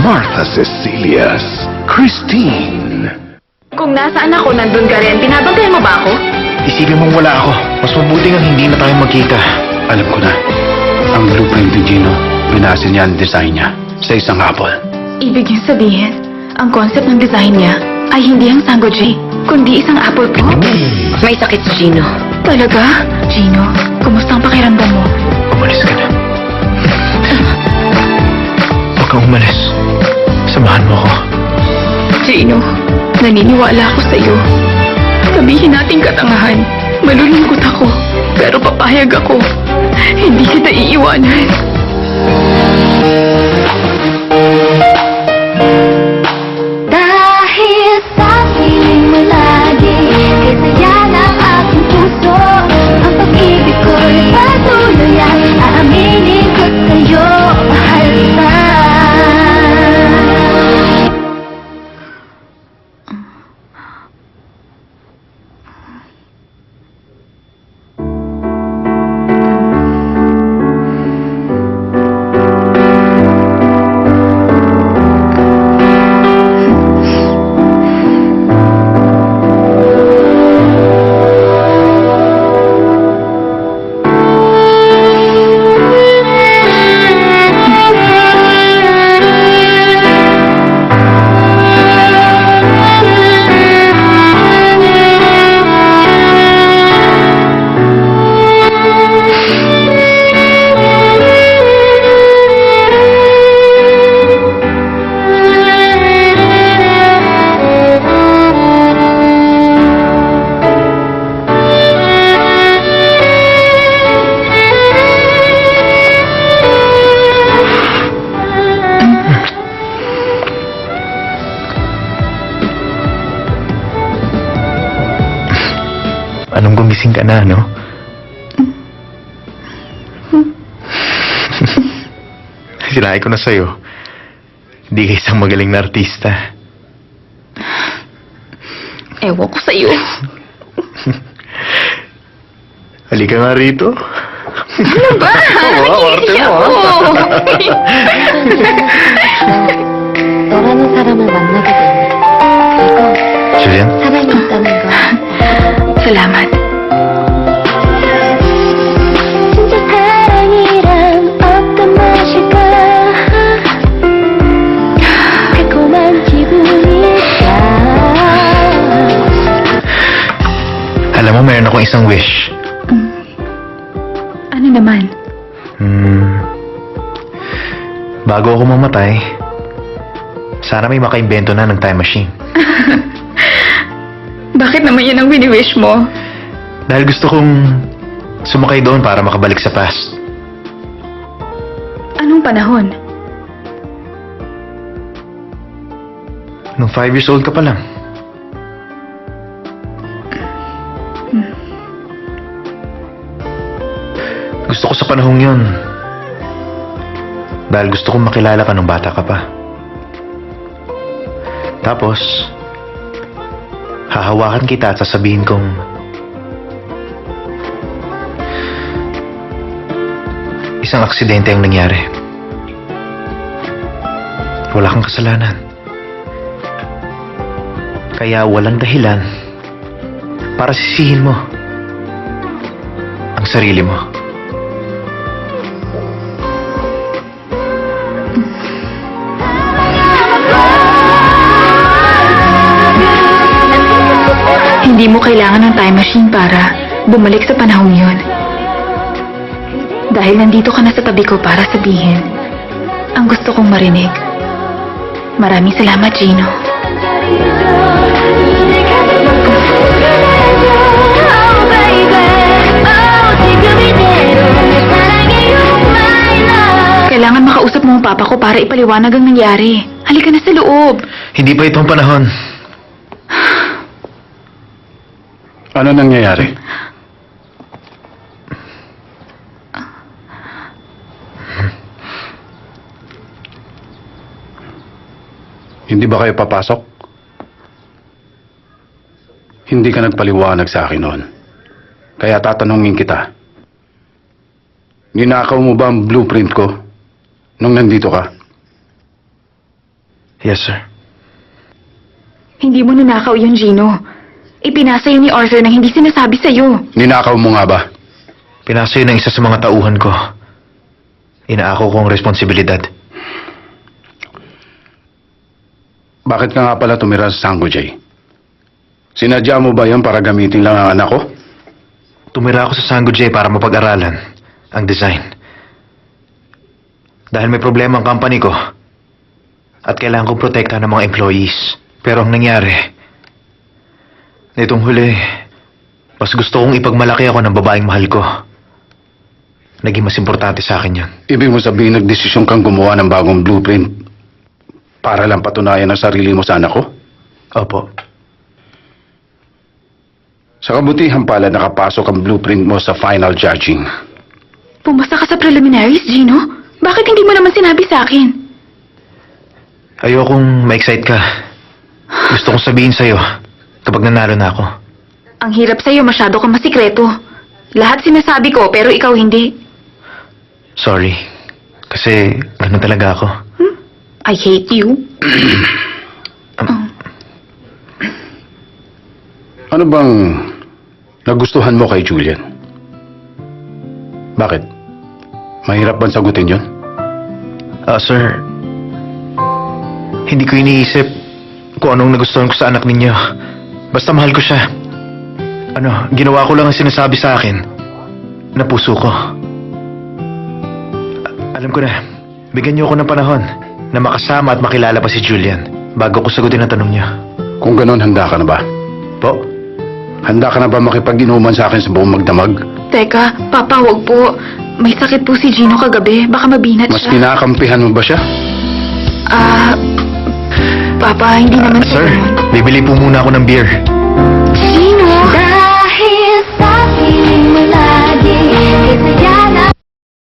Martha Cecilias, Christine. Kung nasaan ako, nandun ka rin. Binabantayan mo ba ako? Isipin mong wala ako. Mas mabuti nga hindi na tayo magkita. Alam ko na, ang blueprint ni Gino, binase niya ang design niya sa isang apple. Ibig niyong sabihin, ang concept ng design niya ay hindi ang Sango J, kundi isang apple po? May sakit si Gino. Talaga? Gino, kumusta ang pakiramdam mo? Umalis ka na. Huwag kang umalis. Samahan mo ako. Gino, naniniwala ako sa iyo. Sabihin nating katangahan, malulungkot ako, pero papayag ako. Hindi kita iiwanan. Dahil sa piling mo lagi, kaya ng aking puso, ang pag-ibig ko'y patuloy at aaminin ko sa'yo, mahal kita. Anong gumising ka na, no? Sinabi ko na sa'yo, hindi ka isang magaling na artista. Ewan ko sa iyo. Halika nga rito. Ano ba? Oo, arte mo. 너라는 사람을 만나게 되면 그리고 Julian? 사랑이 있다는 걸 Salamat. 진짜 사랑이란 어떤 맛일까 달콤한 기분일까 Alam mo, meron akong isang wish. Ano naman? Bago ako mamatay, sana may makaimbento na ng time machine. Bakit naman yan ang wini-wish mo? Dahil gusto kong sumakay doon para makabalik sa past. Anong panahon? Nung 5 years old ka pa lang. Gusto ko sa panahong yun. Dahil gusto kong makilala ka nung bata ka pa. Tapos, hahawakan kita at sasabihin kong isang aksidente ang nangyari. Wala kang kasalanan. Kaya walang dahilan para sisihin mo ang sarili mo. Hindi mo kailangan ng time machine para bumalik sa panahong yun. Dahil nandito ka na sa tabi ko para sabihin ang gusto kong marinig. Maraming salamat, Gino. Kailangan makausap mo ang papa ko para ipaliwanag ang nangyari. Halika na sa loob. Hindi pa itong panahon. Ano nangyayari? Hindi ba kayo papasok? Hindi ka nagpaliwanag sa akin noon. Kaya tatanungin kita. Ninakaw mo ba ang blueprint ko nung nandito ka? Yes, sir. Hindi mo nanakaw yun, Gino. Ipinasa yun ni Arthur na hindi sinasabi sa'yo. Ninakaw mo nga ba? Pinasa yun ng isa sa mga tauhan ko. Inaako ko ang responsibilidad. Bakit ka nga pala tumira sa Sango J? Sinadya mo ba yan para gamitin lang ang anak ko? Tumira ako sa Sango J para mapag-aralan ang design. Dahil may problema ang company ko at kailangan kong protektahan ng mga employees. Pero ang nangyari, nitong huli, mas gusto kong ipagmalaki ako ng babaeng mahal ko. Naging mas importante sa akin yun. Ibig mo sabihin nagdesisyon kang gumawa ng bagong blueprint para lang patunayan ang sarili mo sa anak ko? Opo. Sa kabutihan pala nakapasok ang blueprint mo sa final judging. Pumasa ka sa preliminaries, Gino? Bakit hindi mo naman sinabi sa akin? Ayokong ma-excite ka. Gusto kong sabihin sa'yo kapag nanalo na ako. Ang hirap sa'yo, masyado kang masikreto. Lahat sinasabi ko, pero ikaw hindi. Sorry. Kasi ganun talaga ako. I hate you. Ano bang nagustuhan mo kay Julian? Bakit? Mahirap bang sagutin yun? Sir, hindi ko iniisip kung anong nagustuhan ko sa anak ninyo. Basta mahal ko siya. Ginawa ko lang ang sinasabi sa akin na puso ko. Alam ko na, bigyan niyo ako ng panahon na makasama at makilala pa si Julian bago ko sagutin ang tanong niya. Kung ganon, handa ka na ba? Po? Handa ka na ba makipag-inuman sa akin sa buong magdamag? Teka, Papa, wag po. May sakit po si Gino kagabi. Baka mabinat Mas siya. kinakampihan mo ba siya? Papa, hindi naman Sir, ganun. bibili po muna ako ng beer.